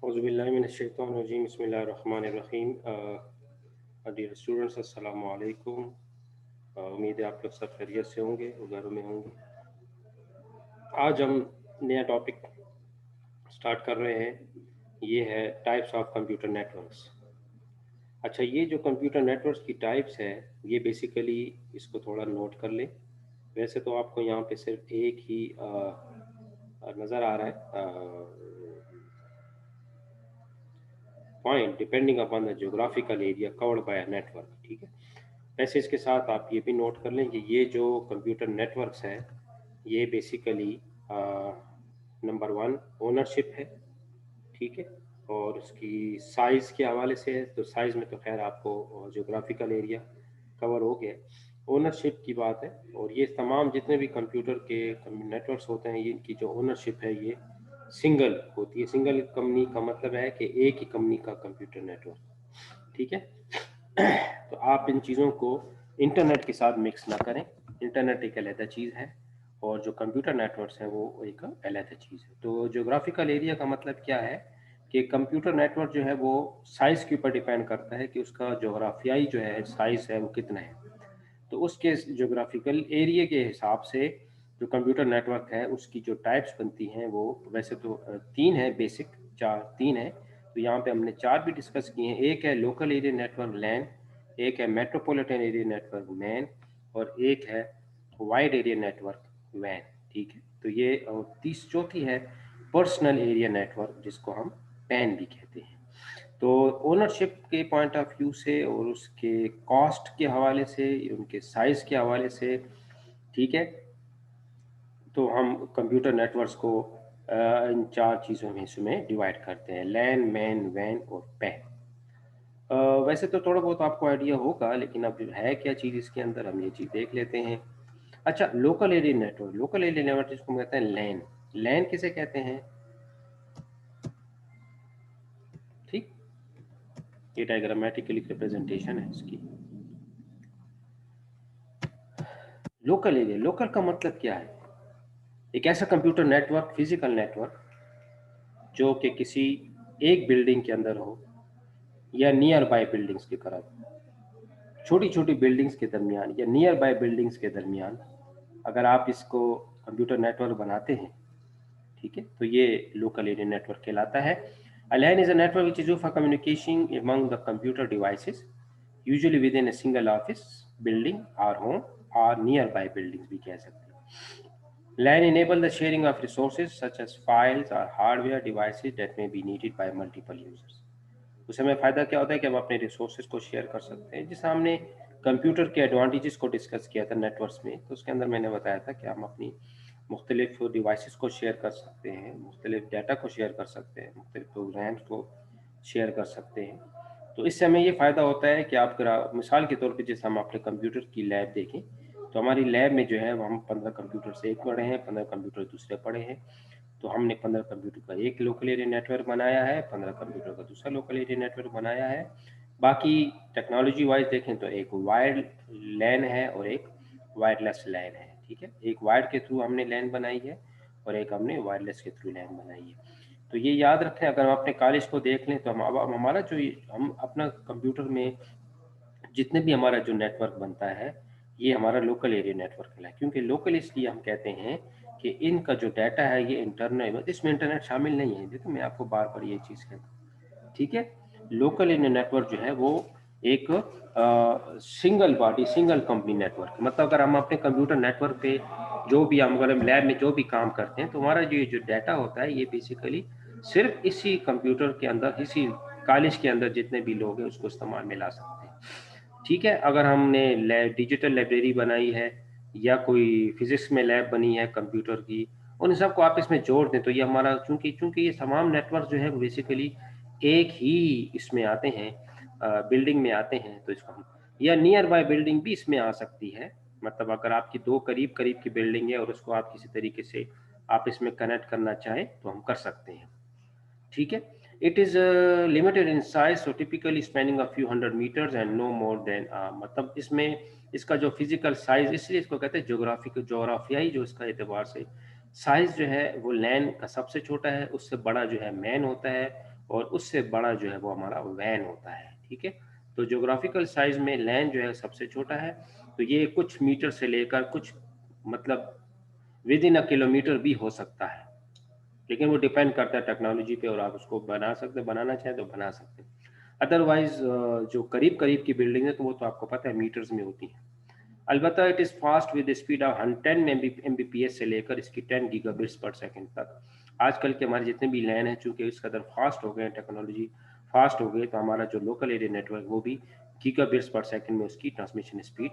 औज़ुबिल्लाहिमिनश्शैतानिर्रजीम बिस्मिल्लाहिर्रहमानिर्रहीम। Dear students, अस्सलामु अलैकुम। उम्मीद है आप लोग सब खैरियत से होंगे और घरों में होंगे। आज हम नया टॉपिक स्टार्ट कर रहे हैं। ये है टाइप्स ऑफ कंप्यूटर नेटवर्क्स। अच्छा, ये जो कंप्यूटर नेटवर्क्स की टाइप्स है, ये बेसिकली इसको थोड़ा नोट कर लें। वैसे तो आपको यहाँ पे सिर्फ एक ही नज़र आ रहा है point depending upon the geographical area covered by a network. ठीक है। वैसे इसके साथ आप ये भी नोट कर लें कि ये जो कंप्यूटर नेटवर्क्स हैं, ये बेसिकली नंबर वन ओनरशिप है। ठीक है। और उसकी साइज़ के हवाले से है, तो साइज़ में तो खैर आपको ज्योग्राफिकल एरिया कवर हो गया। ओनरशिप की बात है, और ये तमाम जितने भी कंप्यूटर के नेटवर्क्स होते हैं, ये इनकी जो ओनरशिप है ये सिंगल होती है। सिंगल कंपनी का मतलब है कि एक ही कंपनी का कंप्यूटर नेटवर्क। ठीक है। तो आप इन चीज़ों को इंटरनेट के साथ मिक्स ना करें। इंटरनेट एक अलग चीज़ है और जो कंप्यूटर नेटवर्क्स हैं वो एक अलग चीज़ है। तो ज्योग्राफिकल एरिया का मतलब क्या है कि कंप्यूटर नेटवर्क जो है वो साइज़ के ऊपर डिपेंड करता है कि उसका जोग्राफियाई जो है साइज़ है वो कितना है। तो उसके ज्योग्राफिकल एरिया के हिसाब से जो कंप्यूटर नेटवर्क है उसकी जो टाइप्स बनती हैं वो वैसे तो तीन है, बेसिक तीन है। तो यहाँ पे हमने चार भी डिस्कस किए हैं। एक है लोकल एरिया नेटवर्क लैन, एक है मेट्रोपॉलिटन एरिया नेटवर्क मैन, और एक है वाइड एरिया नेटवर्क वैन। ठीक है। तो ये चौथी है पर्सनल एरिया नेटवर्क, जिसको हम पैन भी कहते हैं। तो ओनरशिप के पॉइंट ऑफ व्यू से और उसके कॉस्ट के हवाले से, उनके साइज के हवाले से, ठीक है, तो हम कंप्यूटर नेटवर्क्स को इन चार चीज़ों में हिस्सों में डिवाइड करते हैं: लैन, मैन, वैन और पैन। वैसे तो थोड़ा बहुत आपको आइडिया होगा, लेकिन अब है क्या चीज़ इसके अंदर, हम ये चीज़ देख लेते हैं। अच्छा, local area network, local area network जिसको हम कहते हैं लैन। लैन किसे कहते हैं? ठीक, ये डायग्रामेटिकली रिप्रेजेंटेशन है इसकी। लोकल एरिया, लोकल का मतलब क्या है? एक ऐसा कंप्यूटर नेटवर्क, फिजिकल नेटवर्क, जो कि किसी एक बिल्डिंग के अंदर हो या नियर बाय बिल्डिंग्स के करीब, छोटी छोटी बिल्डिंग्स के दरमियान या नियर बाय बिल्डिंग्स के दरमियान अगर आप इसको कंप्यूटर नेटवर्क बनाते हैं, ठीक है, तो ये लोकल एरिया नेटवर्क कहलाता है। A LAN is a network which is used for communication among the computer devices, usually within a single office building or home or nearby buildings भी कह सकते हैं। LAN enable the sharing of resources such as files or hardware devices that may be needed by multiple users. उससे हमें फ़ायदा क्या होता है कि हम अपने रिसोर्सेज को शेयर कर सकते हैं। जैसे हमने कंप्यूटर के एडवांटेजेस को डिस्कस किया था नेटवर्क्स में, तो उसके अंदर मैंने बताया था कि हम अपनी मुख्तलिफ डिवाइसेस को शेयर कर सकते हैं, मुख्तलिफ डाटा को शेयर कर सकते हैं, मुख्तलिफ प्रोग्राम्स को शेयर कर सकते हैं। तो इससे हमें ये फ़ायदा होता है कि आप मिसाल के तौर पे जैसे हम अपने कंप्यूटर की लैब देखें, तो हमारी लैब में जो है वो हम 15 कंप्यूटर से एक पढ़े हैं, 15 कंप्यूटर दूसरे पढ़े हैं। तो हमने 15 कंप्यूटर का एक लोकल एरिया नेटवर्क बनाया है, 15 कंप्यूटर का दूसरा लोकल एरिया नेटवर्क बनाया है। बाकी टेक्नोलॉजी वाइज देखें तो एक वायर्ड लैन है और एक वायरलेस लैन है। ठीक है, एक वायर्ड के थ्रू हमने लैन बनाई है और एक हमने वायरलेस के थ्रू लैन बनाई है। तो ये याद रखें, अगर हम अपने कॉलेज को देख लें तो अब हमारा जो हम अपना कंप्यूटर में जितने भी हमारा जो नेटवर्क बनता है, ये हमारा लोकल एरिया नेटवर्क है। क्योंकि लोकल इसलिए हम कहते हैं कि इनका जो डाटा है ये इंटरनल, इसमें इंटरनेट शामिल नहीं है। देखो, मैं आपको बार बार ये चीज़ कहता हूँ। ठीक है, लोकल एरिया नेटवर्क जो है वो एक single body, single company network. मतलब अगर हम अपने कंप्यूटर नेटवर्क पे जो भी हम, अगर हम लैब में जो भी काम करते हैं, तो हमारा जो डाटा होता है ये बेसिकली सिर्फ इसी कंप्यूटर के अंदर, इसी कॉलेज के अंदर जितने भी लोग हैं उसको इस्तेमाल में ला सकते हैं। ठीक है, अगर हमने डिजिटल लाइब्रेरी बनाई है या कोई फिजिक्स में लैब बनी है कंप्यूटर की, उन सबको आप इसमें जोड़ दें तो ये हमारा, चूंकि ये तमाम नेटवर्क जो है बेसिकली एक ही इसमें आते हैं, बिल्डिंग में आते हैं, तो इसको हम, या नियर बाय बिल्डिंग भी इसमें आ सकती है। मतलब अगर आपकी दो करीब करीब की बिल्डिंग है और उसको आप किसी तरीके से आप इसमें कनेक्ट करना चाहें तो हम कर सकते हैं। ठीक है, it is limited in size, so typically spanning a few hundred metres and no more than, मतलब इसमें इसका जो फिजिकल साइज, इसलिए इसको कहते हैं जोग्राफियाई जो इसका एतबार से साइज जो है वो लैन का सबसे छोटा है, उससे बड़ा जो है मैन होता है, और उससे बड़ा जो है वो हमारा वैन होता है, ठीक है। तो ज्योग्राफिकल साइज में लैन जो है सबसे छोटा है, तो ये कुछ मीटर से लेकर कुछ मतलब विद इन अ किलोमीटर भी हो सकता है, लेकिन वो डिपेंड करता है टेक्नोलॉजी पे, और आप उसको बना सकते हैं, बनाना चाहें तो बना सकते हैं। अदरवाइज जो करीब करीब की बिल्डिंग है तो वो तो आपको पता है मीटर्स में होती हैं। अलबत्ता it is fast with speed of 10 Mbps से लेकर इसकी 10 गीगाबिट्स पर सेकंड तक। आजकल के हमारे जितने भी लैन हैं, चूंकि इस कदर फास्ट हो गए हैं, टेक्नोलॉजी फास्ट हो गई, तो हमारा जो लोकल एरिया नेटवर्क वो भी गीगाबिट्स पर सेकंड में उसकी ट्रांसमिशन स्पीड,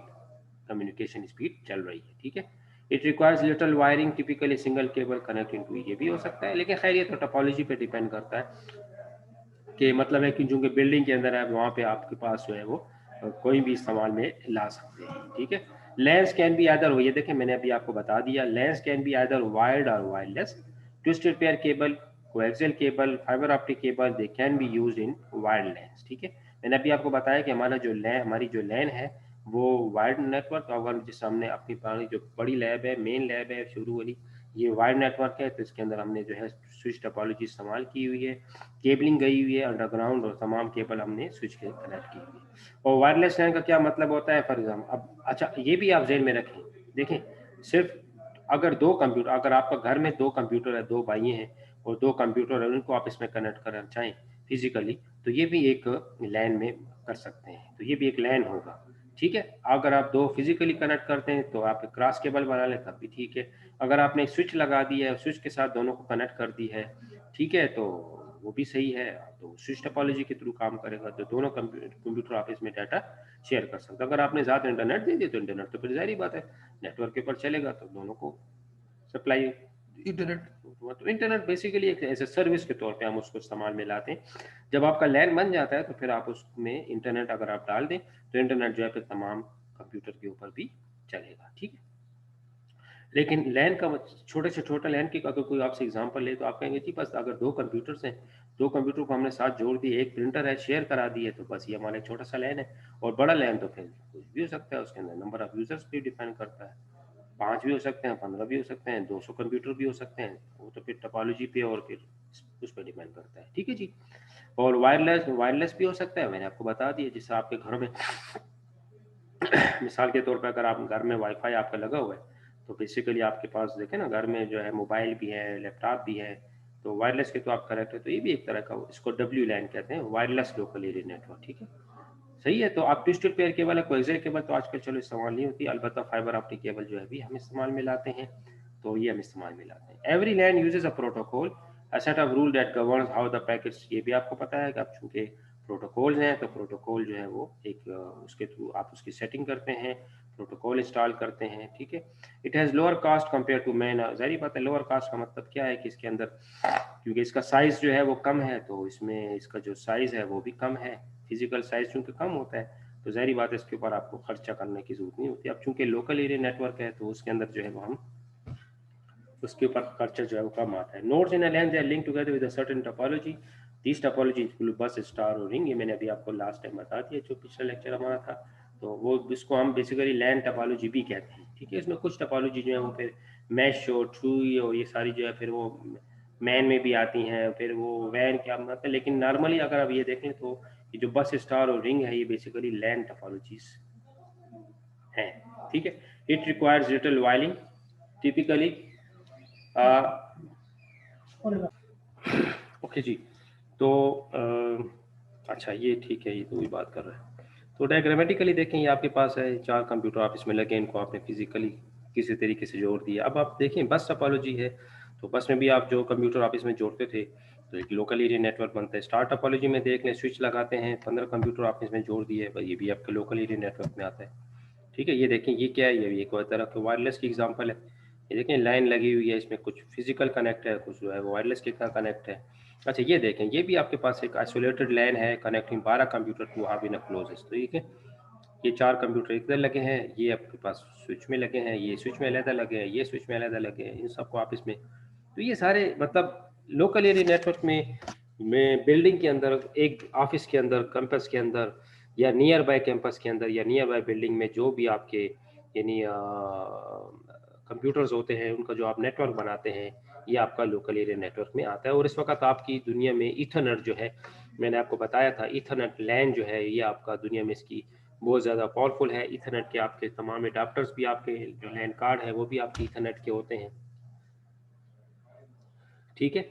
कम्युनिकेशन स्पीड चल रही है, ठीक है। It requires little wiring, typically single cable connecting to, ये भी हो सकता है, लेकिन खैर ये तो टोपोलॉजी पे डिपेंड करता है कि मतलब है कि जो बिल्डिंग के अंदर है वहाँ पे आपके पास जो है वो कोई भी इस्तेमाल में ला सकते हैं, ठीक है। लेंस कैन बी आइदर, ये देखें मैंने अभी आपको बता दिया, LANs can be either wired or wireless, twisted pair cable, coaxial cable, fibre optic cable, they can be use in wired LANs, ठीक है। मैंने अभी आपको बताया कि हमारी जो लैन है वो वायर्ड नेटवर्क, अगर जिस हमने अपनी जो बड़ी लैब है, मेन लैब है शुरू वाली, ये वायर्ड नेटवर्क है, तो इसके अंदर हमने जो है स्विच टोपोलॉजी इस्तेमाल की हुई है, केबलिंग गई हुई है अंडरग्राउंड, और तमाम केबल हमने स्विच के कनेक्ट की हुई है। और वायरलेस लैन का क्या मतलब होता है, फॉर एग्जाम्पल अब अच्छा ये भी आप जेल में रखें, देखें सिर्फ अगर दो कंप्यूटर, अगर आपका घर में दो कंप्यूटर है, दो भाई हैं और दो कंप्यूटर है, उनको आप इसमें कनेक्ट करना चाहें फिजिकली, तो ये भी एक लैन में कर सकते हैं, तो ये भी एक लैन होगा, ठीक है। अगर आप दो फिजिकली कनेक्ट करते हैं तो आप एक क्रॉस केबल बना लें तब भी ठीक है। अगर आपने स्विच लगा दी है, स्विच के साथ दोनों को कनेक्ट कर दी है, ठीक है, तो वो भी सही है, तो स्विच टोपोलॉजी के थ्रू काम करेगा, तो दोनों कंप्यूटर आपस में डाटा शेयर कर सकते। अगर आपने ज़्यादा इंटरनेट दे दिया तो इंटरनेट तो फिर जाहिर बात है नेटवर्क के ऊपर चलेगा, तो दोनों को सप्लाई इंटरनेट, तो इंटरनेट बेसिकली एक ऐसे सर्विस के तौर पे हम उसको इस्तेमाल में लाते हैं। जब आपका लैन बन जाता है तो फिर आप उसमें इंटरनेट अगर आप डाल दें तो इंटरनेट जो है फिर तमाम कंप्यूटर के ऊपर भी चलेगा, ठीक है। लेकिन लैन का छोटे से छोटा लैन की अगर कोई आपसे एग्जांपल ले तो आप कहेंगे जी बस अगर दो कंप्यूटर्स हैं, दो कंप्यूटर को हमने साथ जोड़ दिए, एक प्रिंटर है शेयर करा दिए, तो बस ये हमारा एक छोटा सा लैन है। और बड़ा लैन तो फिर कुछ भी हो सकता है, उसके अंदर नंबर ऑफ यूजर्स भी डिपेंड करता है, 5 भी हो सकते हैं, 15 भी हो सकते हैं, 200 कंप्यूटर भी हो सकते हैं, वो तो फिर टोपोलॉजी पे और फिर उस पर डिपेंड करता है, ठीक है जी। और वायरलेस वायरलेस भी हो सकता है, मैंने आपको बता दिया, जैसे आपके घर में मिसाल के तौर पर अगर आप घर में वाईफाई आपका लगा हुआ है, तो बेसिकली आपके पास देखें ना घर में जो है मोबाइल भी है, लैपटॉप भी है, तो वायरलेस के तो आप करेक्ट है, तो ये भी एक तरह का, इसको डब्ल्यू लैन कहते हैं, वायरलेस लोकल एरिया नेटवर्क, ठीक है, सही है। तो आप ट्विस्टेड पेयर केबल है, कोएक्सियल केबल तो आजकल चलो इस्तेमाल नहीं होती, अलबत्ता फाइबर ऑप्टिक केबल जो है भी हम इस्तेमाल में लाते हैं, तो ये हम इस्तेमाल में लाते हैं। Every LAN uses a protocol, a set of rule that governs how the packets, ये भी आपको पता है कि आप चूंकि प्रोटोकॉल हैं तो प्रोटोकॉल जो है वो एक उसके थ्रू आप उसकी सेटिंग करते हैं, प्रोटोकॉल इंस्टॉल करते हैं, ठीक है। It has lower cost compare to MAN, जाहिर बात है लोअर कास्ट का मतलब क्या है कि इसके अंदर क्योंकि इसका साइज जो है वो कम है, तो इसमें इसका जो साइज है वो भी कम है, फिजिकल साइज चूंकि कम होता है, तो जाहिर बात है इसके ऊपर आपको खर्चा करने की जरूरत नहीं होती। अब चूंकि लोकल एरिया नेटवर्क है तो उसके अंदर जो है वो हम उसके ऊपर खर्चा जो है वो कम आता है। Nodes in a LAN they are linked together with a certain topology, this topology include bus, star और रिंग, ये मैंने अभी आपको लास्ट टाइम बता दिया जो पिछला लेक्चर हमारा था, तो वो इसको हम बेसिकली लैन टोपोलॉजी भी कहते हैं, ठीक है। इसमें कुछ टोपोलॉजी जो है वो फिर मैश और ट्रूई और ये सारी जो है फिर वो मैन में भी आती हैं, फिर वो वैन क्या मतलब, लेकिन नॉर्मली अगर आप ये देखें तो ये जो बस, स्टार और रिंग है ये बेसिकली लैन टोपोलॉजीज हैं, ठीक है। It requires little wiring, typically okay जी। तो अच्छा ये ठीक है, ये तो वही बात कर रहे हैं। तो डायग्रामेटिकली देखें, ये आपके पास है 4 कंप्यूटर आप इसमें लगे, इनको आपने फिजिकली किसी तरीके से जोड़ दिया। अब आप देखें बस टोपोलॉजी है, तो बस में भी आप जो कंप्यूटर आप इसमें जोड़ते थे तो एक लोकल एरिया नेटवर्क बनता है। स्टार टोपोलॉजी में देख लें, स्विच लगाते हैं, 15 कंप्यूटर आपने इसमें जोड़ दिए, ये भी आपके लोकल एरिया नेटवर्क में आता है, ठीक है। ये देखें ये क्या है, ये भी एक तरह के वायरलेस की एग्जांपल है। ये देखें लाइन लगी हुई है, इसमें कुछ फिजिकल कनेक्ट है, कुछ जो है वो वायरलेस के साथ कनेक्ट है। अच्छा ये देखें, ये भी आपके पास एक आइसोलेटेड लाइन है connecting 12 computer to have in a closest, तो ठीक है। ये 4 कंप्यूटर इधर लगे हैं, ये आपके पास स्विच में लगे हैं, ये स्विच में अलग लगे हैं, ये स्विच में अलग लगे हैं, इन सबको आप इसमें, तो ये सारे मतलब लोकल एरिया नेटवर्क में बिल्डिंग के अंदर, एक ऑफिस के अंदर, कैंपस के अंदर, या नियर बाय कैंपस के अंदर, या नियर बाय बिल्डिंग में जो भी आपके यानी कंप्यूटर्स होते हैं उनका जो आप नेटवर्क बनाते हैं, ये आपका लोकल एरिया नेटवर्क में आता है। और इस वक्त आपकी दुनिया में ईथरनेट जो है, मैंने आपको बताया था ईथरनेट लैन जो है ये आपका दुनिया में इसकी बहुत ज़्यादा पावरफुल है। ईथरनेट के आपके तमाम अडाप्टर्स भी, आपके जो लैन कार्ड है वो भी आपके ईथरनेट के होते हैं, ठीक है।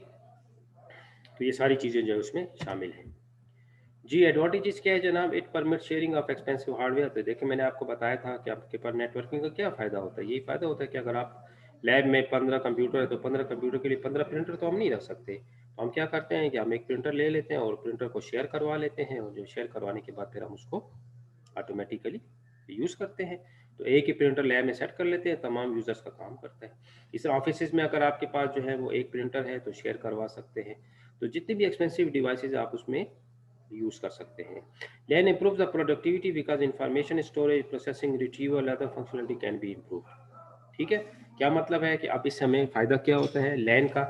तो ये सारी चीज़ें जो है उसमें शामिल हैं। जी, एडवांटेजेस क्या है जनाब? It permit sharing of expensive hardware. तो देखिए मैंने आपको बताया था कि आपके पास नेटवर्किंग का क्या फ़ायदा होता है। यही फ़ायदा होता है कि अगर आप लैब में 15 कंप्यूटर है तो 15 कंप्यूटर के लिए 15 प्रिंटर तो हम नहीं रख सकते। तो हम क्या करते हैं कि हम एक प्रिंटर ले लेते हैं और प्रिंटर को शेयर करवा लेते हैं, और जो शेयर करवाने के बाद फिर हम उसको ऑटोमेटिकली यूज़ करते हैं। तो एक ही प्रिंटर लैब में सेट कर लेते हैं, तमाम यूज़र्स का काम करता है। इस ऑफिसेज़ में अगर आपके पास जो है वो एक प्रिंटर है तो शेयर करवा सकते हैं। तो जितनी भी एक्सपेंसिव डिवाइसेज़ आप उसमें यूज़ कर सकते हैं। LAN improves the productivity because information storage, processing, retrieval, other functionality can be improved. ठीक है? क्या मतलब है कि अब इस समय फ़ायदा क्या होता है लैन का?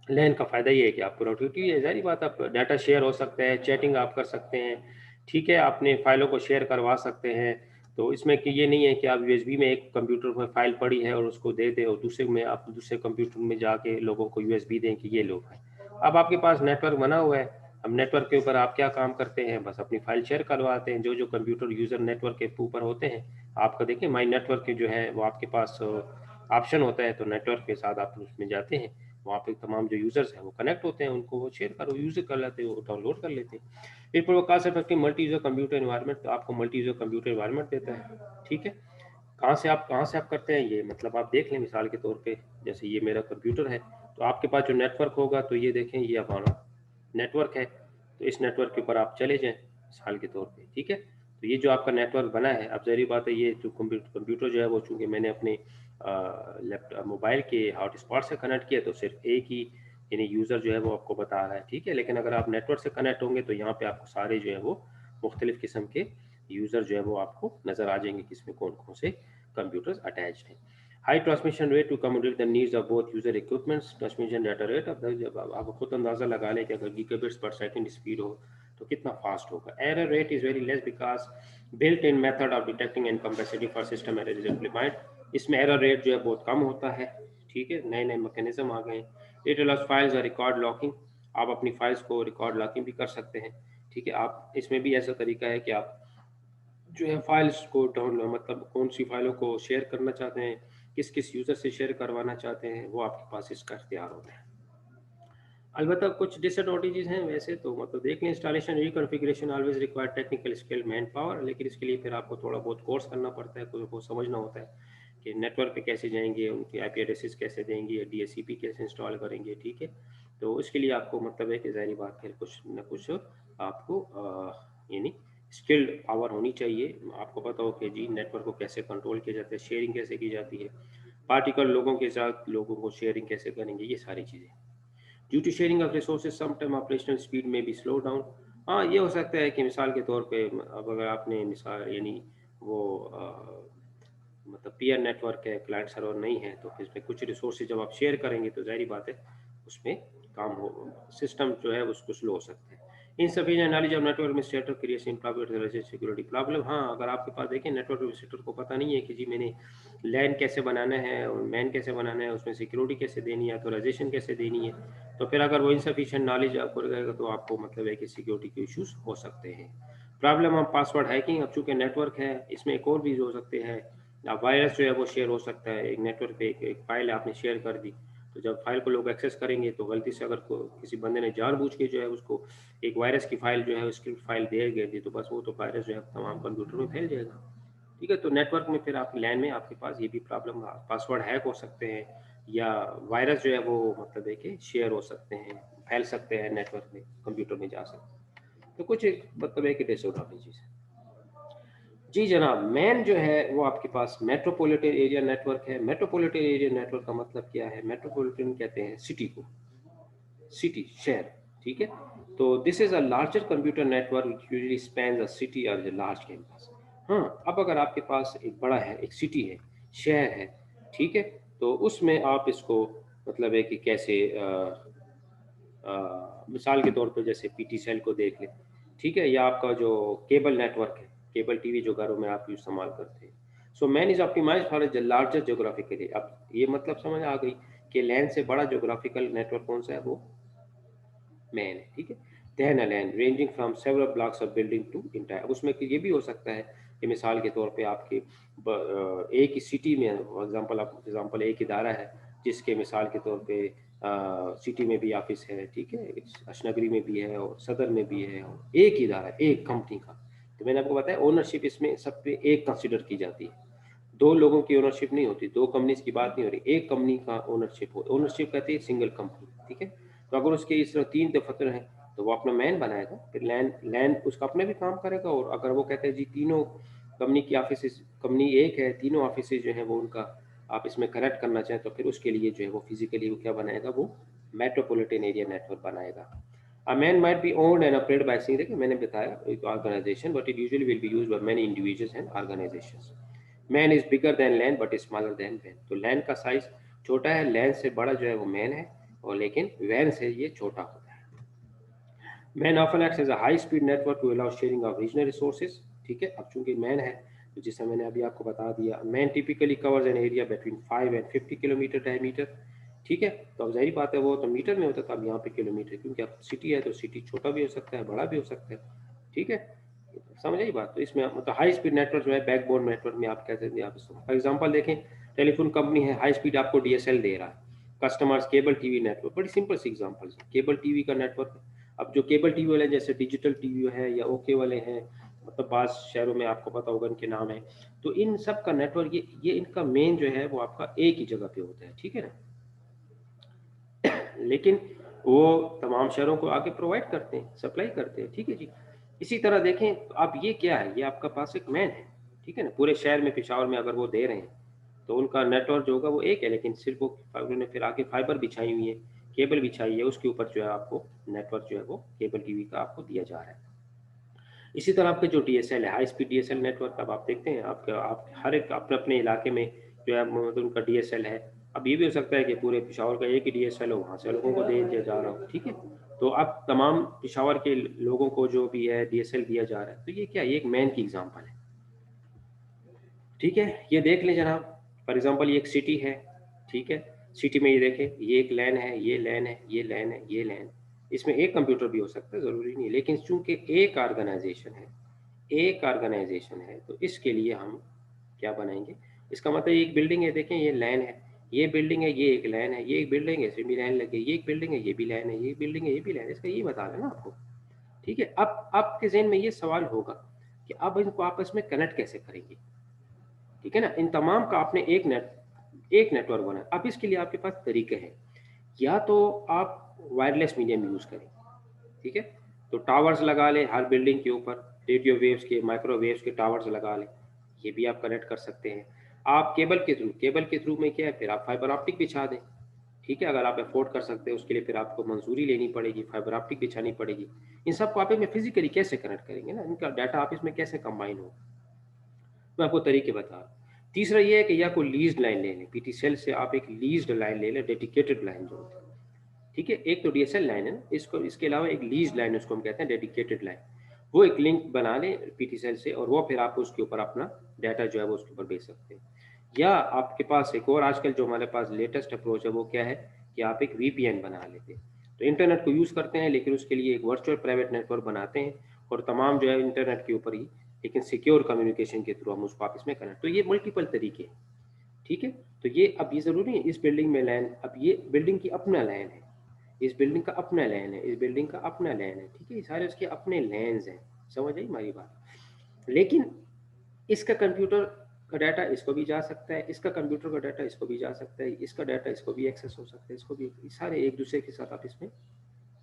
लैन का फ़ायदा ये है कि आप प्रोडक्टिविटी है, ज़ाहिर बात आप डाटा शेयर हो सकता है, चैटिंग आप कर सकते हैं, ठीक है? अपने फ़ाइलों को शेयर करवा सकते हैं। तो इसमें कि ये नहीं है कि आप यूएसबी में एक कंप्यूटर में फ़ाइल पड़ी है और उसको दे दें और दूसरे में आप दूसरे कंप्यूटर में जाके लोगों को यूएसबी दें कि ये लो। अब आपके पास नेटवर्क बना हुआ है, अब नेटवर्क के ऊपर आप क्या काम करते हैं, बस अपनी फ़ाइल शेयर करवाते हैं। जो कंप्यूटर यूज़र नेटवर्क के ऊपर होते हैं, आपका देखिए माई नेटवर्क के जो है वो आपके पास ऑप्शन होता है, तो नेटवर्क के साथ आप उसमें जाते हैं, वहाँ पे तमाम जो यूज़र्स हैं वो कनेक्ट होते हैं, उनको वो शेयर कर यूज़ कर लेते हैं, वो डाउनलोड कर लेते हैं। फिर cost effective multi user computer environment, तो आपको मल्टी यूज़र कंप्यूटर एनवायरनमेंट देता है, ठीक है। कहाँ से आप करते हैं ये, मतलब आप देख लें मिसाल के तौर पे, जैसे ये मेरा कंप्यूटर है, तो आपके पास जो नेटवर्क होगा, तो ये देखें ये हमारा नेटवर्क है, तो इस नेटवर्क के ऊपर आप चले जाएं मिसाल के तौर पे, ठीक है। तो ये जो आपका नेटवर्क बना है, अब ज़ाहिर बात है ये जो कंप्यूटर जो है वो चूँकि मैंने अपने लैपटॉप मोबाइल के हॉटस्पॉट से कनेक्ट किया, तो सिर्फ एक ही यानी यूज़र जो है वो आपको बता रहा है, ठीक है। लेकिन अगर आप नेटवर्क से कनेक्ट होंगे तो यहाँ पे आपको सारे जो है वो मुख्तलिफ किस्म के यूज़र जो है वो आपको नज़र आ जाएंगे, किसमें कौन कौन से कंप्यूटर्स अटैच्ड हैं। High transmission rate to accommodate the needs of both user equipments. Transmission data rate, अब जब आप खुद अंदाजा लगा लें कि अगर गीगाबिट्स पर सेकंड स्पीड हो तो कितना फास्ट होगा। Error rate is very less because built in method of detecting incapacity for system error is implement. इसमें एरर रेट जो है बहुत कम होता है, ठीक है। नए नए मैकेनिज्म आ गए हैं। इट अलाउज फाइल्स और रिकॉर्ड लॉकिंग, आप अपनी फाइल्स को रिकॉर्ड लॉकिंग भी कर सकते हैं, ठीक है। आप इसमें भी ऐसा तरीका है कि आप जो है फाइल्स को डाउनलोड, मतलब कौन सी फाइलों को शेयर करना चाहते हैं, किस किस यूज़र से शेयर करवाना चाहते हैं, वो आपके पास इसका इख्तियार होता है। अलबत्ता कुछ डिसएडवांटेजेस हैं वैसे तो, मतलब देख लें, installation reconfiguration always require technical skill, man power, लेकिन इसके लिए फिर आपको थोड़ा बहुत कोर्स करना पड़ता है, को समझना होता है कि नेटवर्क पे कैसे जाएंगे, उनके आईपी एड्रेसेस कैसे देंगे, डीएचसीपी कैसे इंस्टॉल करेंगे, ठीक है। तो इसके लिए आपको मतलब है कि ज़ाहिर बात है कुछ न कुछ आपको यानी स्किल्ड पावर होनी चाहिए। आपको पता हो कि जी नेटवर्क को कैसे कंट्रोल किया जाता है, शेयरिंग कैसे की जाती है, पार्टिकुलर लोगों के साथ लोगों को शेयरिंग कैसे करेंगे, ये सारी चीज़ें। Due to sharing of resources sometime operational speed में भी स्लो डाउन। हाँ, ये हो सकता है कि मिसाल के तौर पे अब अगर आपने मिसाल यानी वो मतलब पीयर नेटवर्क है, क्लाइंट सर्वर नहीं है, तो फिर इसमें कुछ रिसोर्सेज जब आप शेयर करेंगे तो ज़ाहिर बात है उसमें काम हो, सिस्टम जो है उसको स्लो हो सकता है। Insufficient knowledge of network administrator creates improper security problem. हाँ, अगर आपके पास देखिए नेटवर्क एडमिनिस्ट्रेटर को पता नहीं है कि जी मैंने लैन कैसे बनाना है और मैन कैसे बनाना है, उसमें सिक्योरिटी कैसे देनी है, ऑथराइजेशन कैसे देनी है, तो फिर अगर वो इनसफिशिएंट नॉलेज आपको रहेगा तो आपको मतलब है कि सिक्योरिटी के इश्यूज हो सकते हैं। प्रॉब्लम ऑफ पासवर्ड हैकिंग, अब चूंकि नेटवर्क है इसमें एक और भी हो सकते हैं। अब वायरस जो है वो शेयर हो सकता है, एक नेटवर्क पे एक फाइल आपने शेयर कर दी, तो जब फाइल को लोग एक्सेस करेंगे तो गलती से अगर किसी बंदे ने जानबूझ के जो है उसको एक वायरस की फाइल जो है स्क्रिप्ट फाइल दे गई थी, तो बस वो तो वायरस जो है तमाम कंप्यूटर में फैल जाएगा, ठीक है। तो नेटवर्क में फिर आप लैन में आपके पास ये भी प्रॉब्लम, पासवर्ड हैक हो सकते हैं या वायरस जो है वो मतलब है कि शेयर हो सकते हैं, फैल सकते हैं नेटवर्क में, कंप्यूटर में जा सकते हैं। तो कुछ मतलब है कि डिसएडवांटेजेस है। जी जनाब, मैन जो है वो आपके पास मेट्रोपॉलिटन एरिया नेटवर्क है। मेट्रोपॉलिटन एरिया नेटवर्क का मतलब क्या है? मेट्रोपॉलिटन कहते हैं सिटी को, सिटी शहर, ठीक है। तो this is a larger computer network which usually spans a city और अ लार्ज कैंपस। हाँ, अब अगर आपके पास एक बड़ा है, एक सिटी है, शहर है, ठीक है, तो उसमें आप इसको मतलब है कि कैसे मिसाल के तौर पे जैसे पीटी सेल को देख लें, ठीक है, या आपका जो केबल नेटवर्क है, केबल टीवी जो घरों में आप इस्तेमाल करते हैं। So MAN is optimised for a larger geographic area. अब ये मतलब समझ आ गई कि लैन से बड़ा जोग्राफिकल नेटवर्क कौन सा है, वो मैन है, ठीक है। Then a LAN ranging from several blocks of building to entire. अब उसमें ये भी हो सकता है कि मिसाल के तौर पे आपके एक ही सिटी में एग्जांपल एक इदारा है जिसके मिसाल के तौर पे सिटी में भी ऑफिस है, ठीक है, अशनगरी में भी है और सदर में भी है, और एक ही इदारा एक कंपनी का। तो मैंने आपको बताया ओनरशिप इसमें सब पे एक कंसिडर की जाती है, दो लोगों की ओनरशिप नहीं होती, दो कंपनीज की बात नहीं हो रही, एक कंपनी का ओनरशिप हो, ओनरशिप कहती है सिंगल कंपनी, ठीक है। तो अगर उसके इस तरह 3 दफतर हैं तो वो अपना मैन बनाएगा, फिर लैंड लैंड उसका अपने भी काम करेगा, और अगर वो कहते हैं जी तीनों कंपनी की ऑफिस कंपनी एक है, तीनों ऑफिस जो है वो उनका आप इसमें कनेक्ट करना चाहें तो फिर उसके लिए जो है वो फिजिकली वो क्या बनाएगा, वो मेट्रोपॉलिटन एरिया नेटवर्क बनाएगा। A man might be owned and operated by single, देखिए मैंने बताया एक organization, but it usually will be used by many individuals and organizations. Man is bigger than land but is smaller than van. तो land का size छोटा है, land से बड़ा जो है वो man है, और लेकिन van से ये छोटा होता है। Man often acts as a high speed network to allow sharing of regional resources, ठीक है। अब चूंकि man है तो जिससे मैंने अभी आपको बता दिया, man typically covers an area between 5 and 50 kilometre diameter, ठीक है। तो अब जाहिर बात है वो तो मीटर में होता था, अब यहाँ पे किलोमीटर, क्योंकि अब सिटी है तो सिटी छोटा भी हो सकता है, बड़ा भी हो सकता है, ठीक है। समझ आई बात। तो इसमें मतलब हाई स्पीड नेटवर्क जो है बैकबोन नेटवर्क में आप कहते हैं, आप फॉर एग्जांपल देखें, टेलीफोन कंपनी है, हाई स्पीड आपको डीएसएल दे रहा है, कस्टमर्स केबल टीवी नेटवर्क, बड़ी सिंपल सी एग्जांपल है, केबल टीवी का नेटवर्क। अब जो केबल टीवी वाले जैसे डिजिटल टीवी है या ओके वाले हैं, मतलब बाज़ शहरों में आपको पता होगा इनके नाम है, तो इन सब का नेटवर्क ये इनका मेन जो है वो आपका एक ही जगह पे होता है, ठीक है ना। लेकिन वो तमाम शहरों को आगे प्रोवाइड करते हैं, सप्लाई करते हैं, ठीक है जी। इसी तरह देखें तो अब ये क्या है, ये आपका पास एक मैन है, ठीक है ना। पूरे शहर में पेशावर में अगर वो दे रहे हैं तो उनका नेटवर्क जो होगा वो एक है, लेकिन सिर्फ वो उन्होंने फिर आगे फाइबर बिछाई हुई है, केबल बिछाई है, उसके ऊपर जो है आपको नेटवर्क जो है वो केबल टीवी का आपको दिया जा रहा है। इसी तरह आपके जो डीएसएल है, हाई स्पीड डीएसएल नेटवर्क, अब आप देखते हैं आपके आप हर एक अपने अपने इलाके में जो है मतलब उनका डीएसएल है। अब ये भी हो सकता है कि पूरे पेशावर का एक ही डीएसएल हो, वहाँ से लोगों को दे दिया जा रहा हो, ठीक है। तो अब तमाम पेशावर के लोगों को जो भी है डीएसएल दिया जा रहा है, तो ये क्या, ये एक मैन की एग्जाम्पल है, ठीक है। ये देख लें जनाब, फॉर एग्जाम्पल ये एक सिटी है, ठीक है। सिटी में ये देखें, ये एक लैन है, ये लैन है, ये लैन है, ये लैन, इसमें एक कंप्यूटर भी हो सकता है, ज़रूरी नहीं, लेकिन चूंकि एक ऑर्गेनाइजेशन है, एक ऑर्गेनाइजेशन है, तो इसके लिए हम क्या बनाएंगे, इसका मतलब एक बिल्डिंग है, देखें ये लैन है, ये बिल्डिंग है, ये एक लैन है, ये एक बिल्डिंग है, इसमें भी लैन लगे, ये एक बिल्डिंग है, ये भी लैन है, ये बिल्डिंग है, ये भी लैन है, इसका ये बता रहा है ना आपको, ठीक है। अब आपके जहन में ये सवाल होगा कि अब इनको आपस में कनेक्ट कैसे करेंगे, ठीक है ना। इन तमाम का आपने एक नेटवर्क बना, अब इसके लिए आपके पास तरीके हैं, या तो आप वायरलेस मीडियम यूज़ करें, ठीक है। तो टावर्स लगा लें हर बिल्डिंग के ऊपर, रेडियो वेव्स के माइक्रोवेव्स के टावर्स लगा लें, ये भी आप कनेक्ट कर सकते हैं। आप केबल के थ्रू में क्या है, फिर आप फाइबर ऑप्टिक बिछा दें, ठीक है। अगर आप अफोर्ड कर सकते हैं उसके लिए फिर आपको मंजूरी लेनी पड़ेगी, फाइबर ऑप्टिक बिछानी पड़ेगी। इन सबको आप इसमें फिजिकली कैसे कनेक्ट करेंगे ना, इनका डाटा आप इसमें कैसे कंबाइन हो, मैं आपको तरीके बता रहा हूँ। तीसरा ये है कि या कोई लीज्ड लाइन ले लें, पीटी सेल से आप एक लीज्ड लाइन ले लें, डेडिकेटेड लाइन जो होती है, ठीक है। एक तो डीएसएल लाइन है ना, इसको इसके अलावा एक लीज लाइन उसको हम कहते हैं डेडिकेटेड लाइन, वो एक लिंक बना लें पीटी सेल से, और वो फिर आप उसके ऊपर अपना डाटा जो है वो उसके ऊपर भेज सकते हैं। या आपके पास एक और आजकल जो हमारे पास लेटेस्ट अप्रोच है वो क्या है कि आप एक वीपीएन बना लेते हैं, तो इंटरनेट को यूज़ करते हैं लेकिन उसके लिए एक वर्चुअल प्राइवेट नेटवर्क बनाते हैं, और तमाम जो है इंटरनेट के ऊपर ही, लेकिन सिक्योर कम्युनिकेशन के थ्रू हम उसको आपस में कनेक्ट, तो ये मल्टीपल तरीके हैं, ठीक है। तो ये अब ये ज़रूरी है इस बिल्डिंग में लैन, अब ये बिल्डिंग की अपना लैन है, इस बिल्डिंग का अपना लैन है, इस बिल्डिंग का अपना लैन है, ठीक है। ये सारे उसके अपने लैंस हैं, समझ आई हमारी बात। लेकिन इसका कंप्यूटर का डाटा इसको भी जा सकता है, इसका कंप्यूटर का डाटा इसको भी जा सकता है, इसका डाटा इसको भी एक्सेस हो सकता है, इसको भी, सारे एक दूसरे के साथ आप इसमें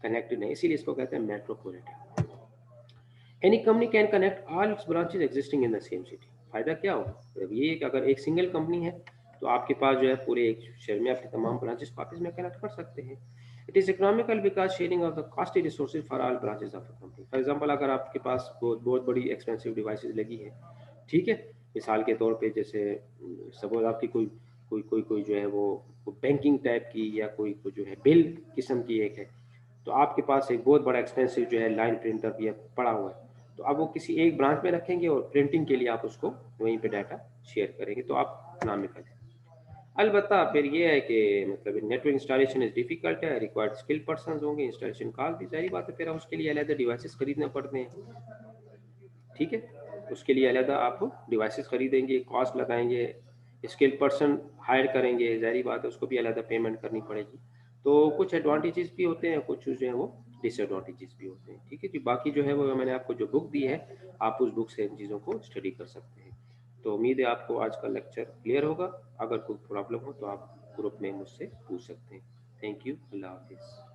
कनेक्टेड है, इसीलिए इसको कहते हैं metropolitan. Any company can connect all it's branches existing in the same city. फायदा क्या होगा, अब ये कि अगर एक सिंगल कंपनी है तो आपके पास जो है पूरे एक शहर में आपके तमाम ब्रांचेस को आप इसमें कनेक्ट कर सकते हैं। It is economical because sharing of the costly resources for all branches of the company. For example अगर आपके पास बहुत बड़ी एक्सपेंसिव डिवाइसेस लगी है, ठीक है, मिसाल के तौर पे जैसे सपोज आपकी कोई कोई कोई कोई जो है वो बैंकिंग टाइप की या कोई जो है बिल किस्म की एक है, तो आपके पास एक बहुत बड़ा एक्सपेंसिव जो है लाइन प्रिंटर भी पड़ा हुआ है, तो अब वो किसी एक ब्रांच में रखेंगे और प्रिंटिंग के लिए आप उसको वहीं पे डाटा शेयर करेंगे, तो आप इकोनॉमिकल है। अलबत्ता फिर ये है कि मतलब नेटवर्क इंस्टॉलेशन इज़ डिफ़िकल्ट है, रिक्वायर्ड स्किल्ड पर्सन्स होंगे, इंस्टॉलेशन कॉस्ट भी ज़ाहिर बात है फिर उसके लिए अलग डिवाइसेस खरीदने पड़ते हैं, ठीक है? उसके लिए अलग आप डिवाइसेस खरीदेंगे, कॉस्ट लगाएँगे, स्किल्ड पर्सन हायर करेंगे, ज़ाहिर बात है उसको भी अलग पेमेंट करनी पड़ेगी। तो कुछ एडवांटेजेस भी होते हैं, कुछ जो है वो डिसएडवांटेजेस भी होते हैं, ठीक है जी? बाकी जो है वो मैंने आपको जो बुक दी है, आप उस बुक से इन चीज़ों को स्टडी कर सकते हैं। तो उम्मीद है आपको आज का लेक्चर क्लियर होगा। अगर कोई प्रॉब्लम हो तो आप ग्रुप में मुझसे पूछ सकते हैं। Thank you. अल्लाह हाफ़िज़।